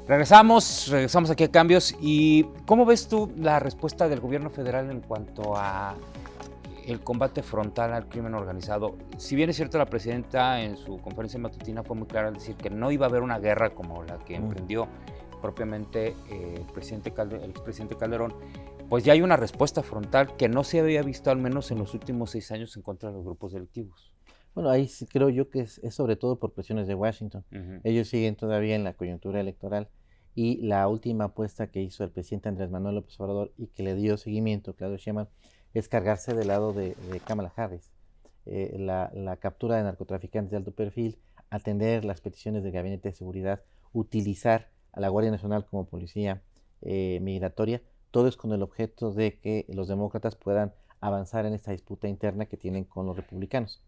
Regresamos aquí a Cambios. ¿Y cómo ves tú la respuesta del gobierno federal en cuanto a el combate frontal al crimen organizado? Si bien es cierto, la presidenta en su conferencia matutina fue muy clara al decir que no iba a haber una guerra como la que emprendió propiamente el expresidente Calderón, pues ya hay una respuesta frontal que no se había visto al menos en los últimos 6 años en contra de los grupos delictivos. Bueno, ahí sí creo yo que es sobre todo por presiones de Washington. Uh-huh. Ellos siguen todavía en la coyuntura electoral y la última apuesta que hizo el presidente Andrés Manuel López Obrador y que le dio seguimiento Claudio Sheinbaum es cargarse del lado de Kamala Harris. La captura de narcotraficantes de alto perfil, atender las peticiones del Gabinete de Seguridad, utilizar a la Guardia Nacional como policía migratoria, todo es con el objeto de que los demócratas puedan avanzar en esta disputa interna que tienen con los republicanos.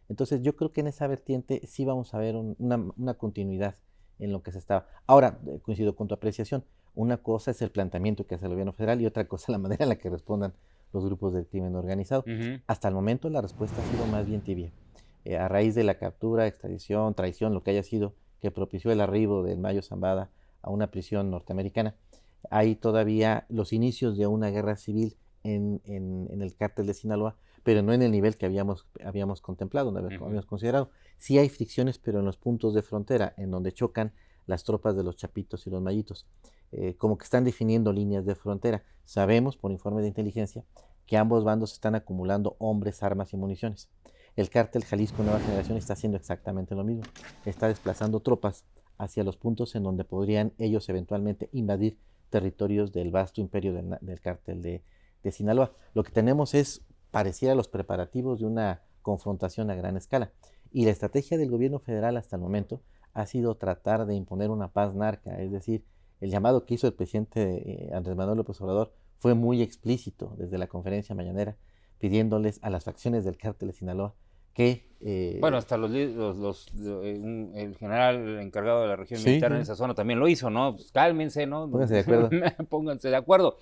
Entonces yo creo que en esa vertiente sí vamos a ver una continuidad en lo que se estaba. Ahora, coincido con tu apreciación, una cosa es el planteamiento que hace el gobierno federal y otra cosa la manera en la que respondan los grupos del crimen organizado. Uh-huh. Hasta el momento la respuesta ha sido más bien tibia. A raíz de la captura, extradición, traición, lo que haya sido, que propició el arribo del Mayo Zambada a una prisión norteamericana, hay todavía los inicios de una guerra civil en el cártel de Sinaloa, pero no en el nivel que habíamos contemplado, habíamos considerado. Sí hay fricciones, pero en los puntos de frontera, en donde chocan las tropas de los Chapitos y los Mayitos, como que están definiendo líneas de frontera. Sabemos, por informe de inteligencia, que ambos bandos están acumulando hombres, armas y municiones. El cártel Jalisco Nueva Generación está haciendo exactamente lo mismo. Está desplazando tropas hacia los puntos en donde podrían ellos eventualmente invadir territorios del vasto imperio del cártel de Sinaloa. Lo que tenemos es pareciera los preparativos de una confrontación a gran escala. Y la estrategia del gobierno federal hasta el momento ha sido tratar de imponer una paz narca, es decir, el llamado que hizo el presidente Andrés Manuel López Obrador fue muy explícito desde la conferencia mañanera, pidiéndoles a las facciones del cártel de Sinaloa que... Bueno, hasta el general encargado de la región militar en esa zona también lo hizo, ¿no? Pues cálmense, ¿no? Pónganse de acuerdo. Pónganse de acuerdo.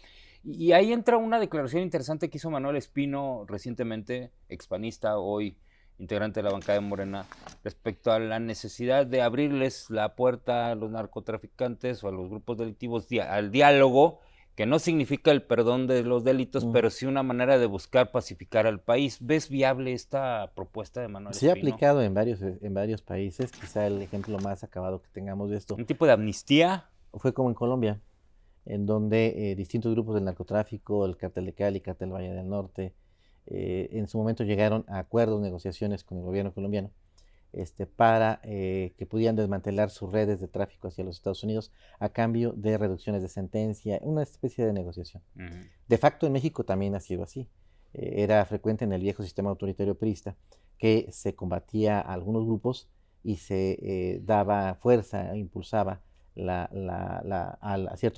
Y ahí entra una declaración interesante que hizo Manuel Espino recientemente, expanista, hoy integrante de la bancada de Morena, respecto a la necesidad de abrirles la puerta a los narcotraficantes o a los grupos delictivos al diálogo, que no significa el perdón de los delitos, pero sí una manera de buscar pacificar al país. ¿Ves viable esta propuesta de Manuel Se ha Espino? aplicado en varios países, quizá el ejemplo más acabado que tengamos de esto ¿Un tipo de amnistía? fue como en Colombia, en donde distintos grupos del narcotráfico, el Cártel de Cali, Cártel Valle del Norte, en su momento llegaron a acuerdos, negociaciones con el gobierno colombiano para que pudieran desmantelar sus redes de tráfico hacia los Estados Unidos a cambio de reducciones de sentencia, una especie de negociación. De facto en México también ha sido así. Era frecuente en el viejo sistema autoritario priista que se combatía a algunos grupos y se daba fuerza, impulsaba a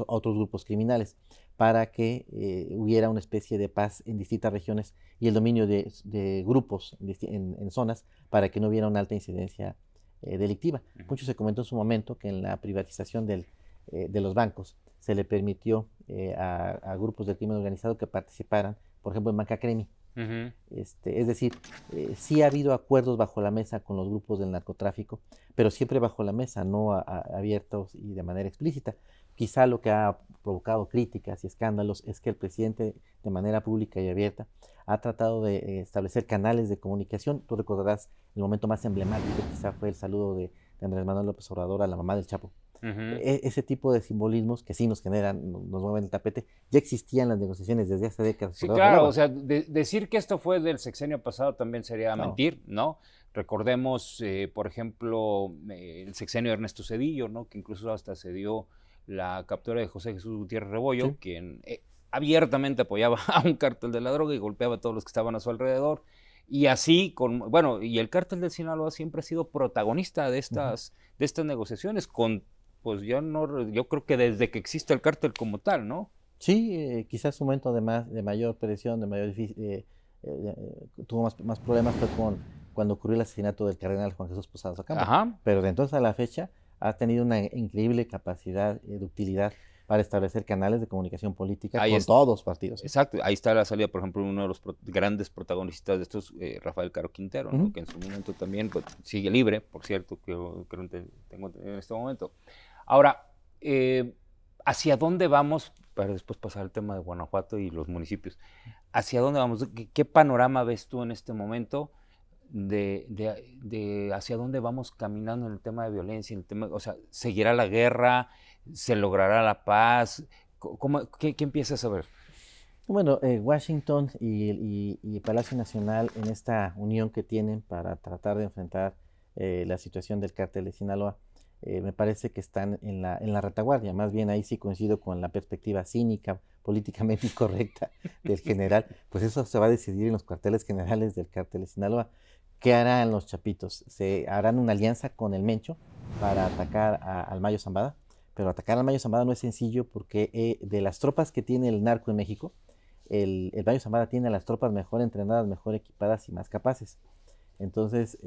otros grupos criminales para que hubiera una especie de paz en distintas regiones y el dominio de grupos en zonas para que no hubiera una alta incidencia delictiva. Mucho se comentó en su momento que en la privatización de los bancos se le permitió a grupos del crimen organizado que participaran, por ejemplo, en Banca Cremi. Es decir, sí ha habido acuerdos bajo la mesa con los grupos del narcotráfico, pero siempre bajo la mesa, no abiertos y de manera explícita. Quizá lo que ha provocado críticas y escándalos es que el presidente, de manera pública y abierta, ha tratado de establecer canales de comunicación. Tú recordarás el momento más emblemático, quizá fue el saludo de Andrés Manuel López Obrador a la mamá del Chapo. Ese tipo de simbolismos que sí nos generan, nos mueven el tapete, ya existían en las negociaciones desde hace décadas. Sí, claro, o sea, decir que esto fue del sexenio pasado también sería mentir, ¿no? Recordemos, por ejemplo, el sexenio de Ernesto Zedillo, ¿no? Que incluso hasta se dio la captura de José Jesús Gutiérrez Rebollo, Sí. quien abiertamente apoyaba a un cártel de la droga y golpeaba a todos los que estaban a su alrededor. Y así, bueno, y el cártel de Sinaloa siempre ha sido protagonista de estas negociaciones, pues yo creo que desde que existe el cártel como tal, ¿no? Sí, quizás un momento de mayor presión, tuvo más problemas fue cuando ocurrió el asesinato del cardenal Juan Jesús Posadas Ocampo. Ajá. Pero de entonces a la fecha ha tenido una increíble capacidad de utilidad para establecer canales de comunicación política con todos los partidos. Exacto, ahí está la salida, por ejemplo, uno de los grandes protagonistas de estos, Rafael Caro Quintero, ¿no? Que en su momento también pues, sigue libre, por cierto, que tengo en este momento. Ahora, ¿Hacia dónde vamos? Para después pasar al tema de Guanajuato y los municipios. ¿Hacia dónde vamos? ¿Qué panorama ves tú en este momento de hacia dónde vamos caminando en el tema de violencia? En el tema, o sea, ¿seguirá la guerra? ¿Se logrará la paz? ¿Qué empiezas a ver? Bueno, Washington y Palacio Nacional en esta unión que tienen para tratar de enfrentar la situación del cártel de Sinaloa, me parece que están en la retaguardia. Más bien ahí sí coincido con la perspectiva cínica, políticamente incorrecta del general. Pues eso se va a decidir en los cuarteles generales del cártel de Sinaloa. ¿Qué harán los chapitos? ¿Se harán una alianza con el Mencho para atacar al Mayo Zambada? Pero atacar al Mayo Zambada no es sencillo porque de las tropas que tiene el narco en México, el Mayo Zambada tiene a las tropas mejor entrenadas, mejor equipadas y más capaces. Entonces,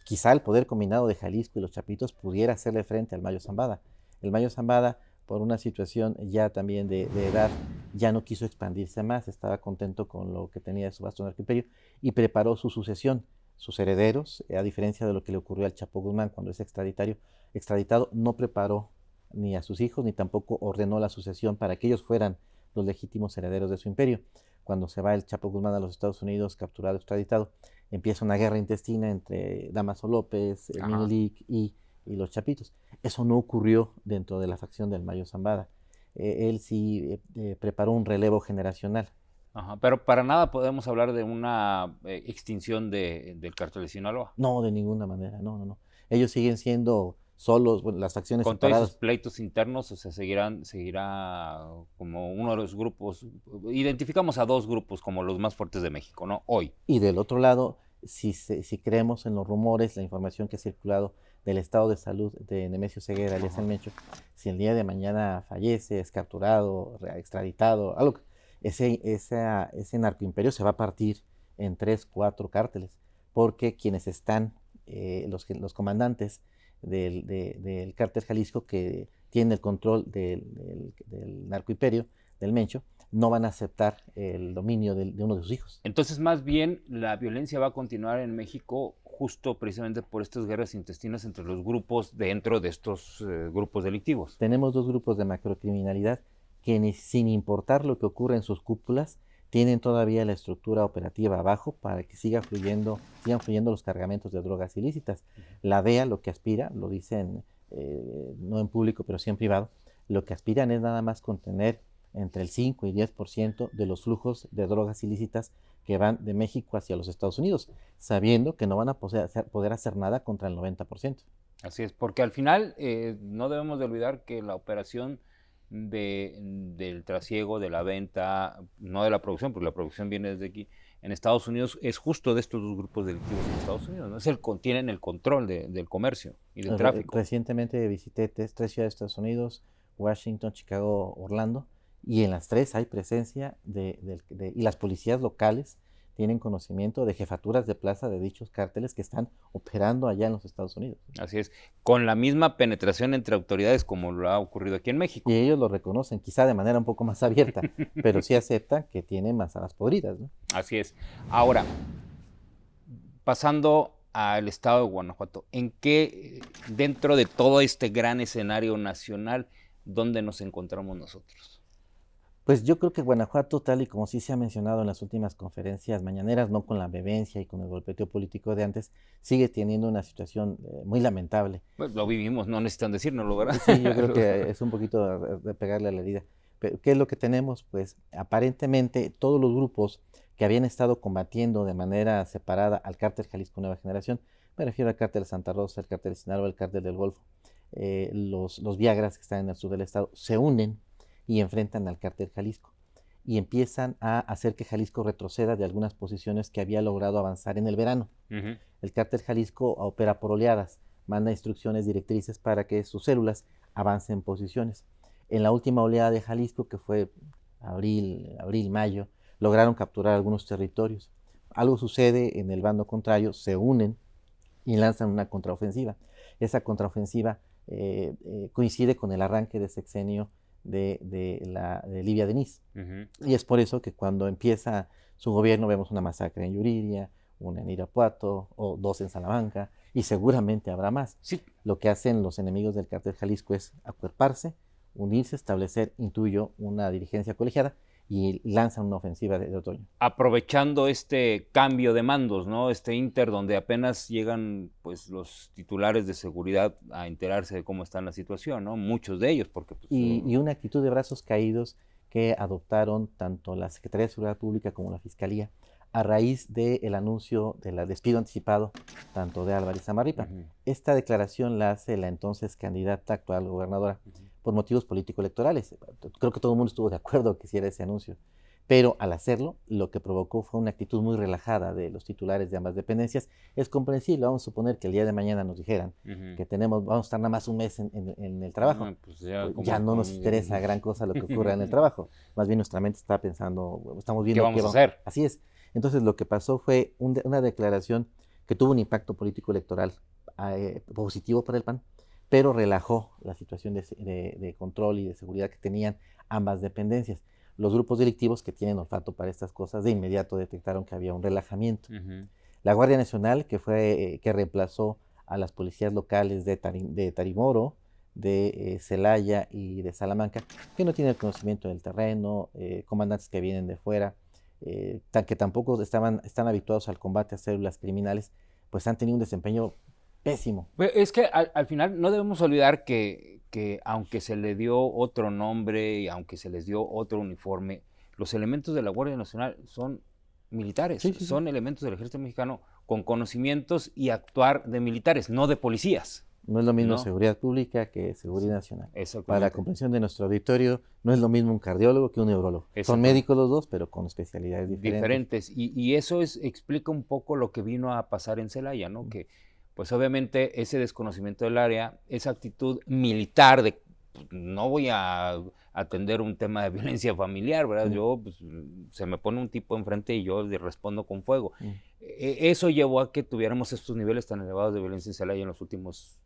quizá el poder combinado de Jalisco y los Chapitos pudiera hacerle frente al Mayo Zambada. El Mayo Zambada, por una situación ya también de edad, ya no quiso expandirse más, estaba contento con lo que tenía de su vasto narcoimperio y preparó su sucesión. Sus herederos, a diferencia de lo que le ocurrió al Chapo Guzmán cuando es extraditado, no preparó ni a sus hijos ni tampoco ordenó la sucesión para que ellos fueran los legítimos herederos de su imperio. Cuando se va el Chapo Guzmán a los Estados Unidos, capturado, extraditado, empieza una guerra intestina entre Damaso López, el Minelik y los Chapitos. Eso no ocurrió dentro de la facción del Mayo Zambada. Él sí preparó un relevo generacional. Ajá, pero para nada podemos hablar de una extinción del cártel de Sinaloa. No, de ninguna manera, no, no, no. Ellos siguen siendo solos, bueno, las facciones Con separadas. todos esos pleitos internos, o sea, seguirá como uno de los grupos. Identificamos a dos grupos como los más fuertes de México, ¿no? Hoy. Y del otro lado, si creemos en los rumores, la información que ha circulado del estado de salud de Nemesio Ceguera, alias El Mencho, si el día de mañana fallece, es capturado, extraditado, algo, ese narcoimperio se va a partir en 3, 4 cárteles, porque quienes están, los comandantes del cártel Jalisco que tienen el control del narcoimperio, del Mencho, no van a aceptar el dominio de uno de sus hijos. Entonces, más bien, la violencia va a continuar en México justo precisamente por estas guerras intestinas entre los grupos dentro de estos grupos delictivos. Tenemos dos grupos de macrocriminalidad que sin importar lo que ocurra en sus cúpulas, tienen todavía la estructura operativa abajo para que sigan fluyendo los cargamentos de drogas ilícitas. La DEA lo que aspira, lo dicen no en público pero sí en privado, lo que aspiran es nada más contener entre el 5 y 10% de los flujos de drogas ilícitas que van de México hacia los Estados Unidos, sabiendo que no van a poder hacer nada contra el 90%. Así es, porque al final no debemos de olvidar que la operación del trasiego, de la venta, no de la producción, porque la producción viene desde aquí, en Estados Unidos, es justo de estos dos grupos delictivos en Estados Unidos, ¿no? Tienen el control del comercio y del tráfico. Recientemente visité 3 ciudades de Estados Unidos, Washington, Chicago, Orlando, y en las 3 hay presencia y las policías locales tienen conocimiento de jefaturas de plaza de dichos cárteles que están operando allá en los Estados Unidos. Así es, con la misma penetración entre autoridades como lo ha ocurrido aquí en México. Y ellos lo reconocen, quizá de manera un poco más abierta, pero sí aceptan que tienen manzanas podridas, ¿no? Así es. Ahora, pasando al estado de Guanajuato, ¿en qué, dentro de todo este gran escenario nacional, dónde nos encontramos nosotros? Pues yo creo que Guanajuato, tal y como sí se ha mencionado en las últimas conferencias mañaneras, no con la vehemencia y con el golpeteo político de antes, sigue teniendo una situación muy lamentable. Pues lo vivimos, no necesitan decírnoslo, ¿verdad? Sí, yo creo que es un poquito de pegarle a la herida. Pero, ¿qué es lo que tenemos? Pues aparentemente todos los grupos que habían estado combatiendo de manera separada al cártel Jalisco Nueva Generación, me refiero al cártel de Santa Rosa, el cártel de Sinaloa, el cártel del Golfo, los Viagras que están en el sur del estado, se unen y enfrentan al cártel Jalisco y empiezan a hacer que Jalisco retroceda de algunas posiciones que había logrado avanzar en el verano. El cártel Jalisco opera por oleadas, manda instrucciones directrices para que sus células avancen posiciones. En la última oleada de Jalisco, que fue abril, mayo, lograron capturar algunos territorios. Algo sucede en el bando contrario, se unen y lanzan una contraofensiva. Esa contraofensiva coincide con el arranque de sexenio de Livia Denis. Y es por eso que cuando empieza su gobierno vemos una masacre en Yuriria, una en Irapuato o 2 en Salamanca, y seguramente habrá más. Sí. Lo que hacen los enemigos del cártel Jalisco es acuerparse, unirse, establecer, intuyo, una dirigencia colegiada y lanzan una ofensiva de otoño. Aprovechando este cambio de mandos, ¿no? Este inter donde apenas llegan pues los titulares de seguridad a enterarse de cómo está la situación, ¿no? Muchos de ellos, porque pues, y una actitud de brazos caídos que adoptaron tanto la Secretaría de Seguridad Pública como la Fiscalía a raíz del anuncio del despido anticipado tanto de Álvarez Zamarripa. Esta declaración la hace la entonces candidata actual gobernadora por motivos político-electorales. Creo que todo el mundo estuvo de acuerdo que hiciera ese anuncio. Pero al hacerlo, lo que provocó fue una actitud muy relajada de los titulares de ambas dependencias. Es comprensible, vamos a suponer que el día de mañana nos dijeran que vamos a estar nada más un mes en el trabajo. Pues ya no nos interesa gran cosa lo que ocurra en el trabajo. Más bien nuestra mente está pensando, estamos viendo ¿qué vamos a hacer? Así es. Entonces lo que pasó fue una declaración que tuvo un impacto político electoral positivo para el PAN, pero relajó la situación de control y de seguridad que tenían ambas dependencias. Los grupos delictivos que tienen olfato para estas cosas de inmediato detectaron que había un relajamiento. La Guardia Nacional, que reemplazó a las policías locales de Tarimoro, de Celaya y de Salamanca, que no tienen el conocimiento del terreno, comandantes que vienen de fuera, que tampoco están habituados al combate a células criminales, pues han tenido un desempeño pésimo. Es que al final no debemos olvidar que aunque se le dio otro nombre y aunque se les dio otro uniforme, los elementos de la Guardia Nacional son militares, son elementos del Ejército Mexicano con conocimientos y actuar de militares, no de policías. No es lo mismo seguridad pública que seguridad nacional. Para la comprensión de nuestro auditorio, no es lo mismo un cardiólogo que un neurólogo. Son médicos los dos, pero con especialidades diferentes. Y eso explica un poco lo que vino a pasar en Celaya, ¿no? Que pues obviamente ese desconocimiento del área, esa actitud militar de pues, no voy a atender un tema de violencia familiar, ¿verdad? Yo, pues, se me pone un tipo enfrente y yo le respondo con fuego. Eso llevó a que tuviéramos estos niveles tan elevados de violencia en Celaya en los últimos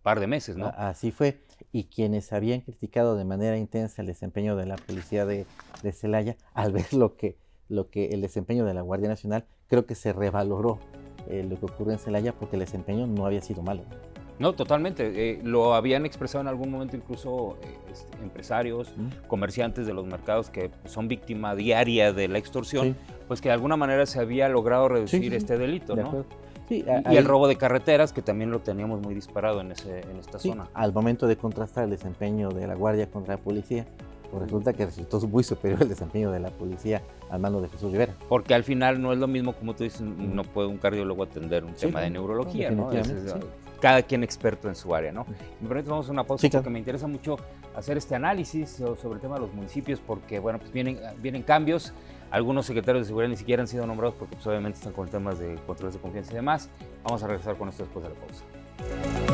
par de meses, ¿no? Así fue. Y quienes habían criticado de manera intensa el desempeño de la policía de Celaya, al ver lo que el desempeño de la Guardia Nacional, creo que se revaloró lo que ocurrió en Celaya porque el desempeño no había sido malo. No, totalmente. Lo habían expresado en algún momento incluso empresarios, comerciantes de los mercados que son víctima diaria de la extorsión, pues que de alguna manera se había logrado reducir este delito, ¿no? Sí, y el robo de carreteras, que también lo teníamos muy disparado en esta zona. Al momento de contrastar el desempeño de la Guardia contra la policía, pues resulta que resultó muy superior el desempeño de la policía al mando de Jesús Rivera. Porque al final no es lo mismo, como tú dices, no puede un cardiólogo atender un tema de neurología, ¿no? Cada quien experto en su área, ¿no? Me permite, vamos a una pausa porque me interesa mucho hacer este análisis sobre el tema de los municipios, porque, bueno, pues vienen cambios. Algunos secretarios de seguridad ni siquiera han sido nombrados porque pues, obviamente están con temas de controles de confianza y demás. Vamos a regresar con esto después de la pausa.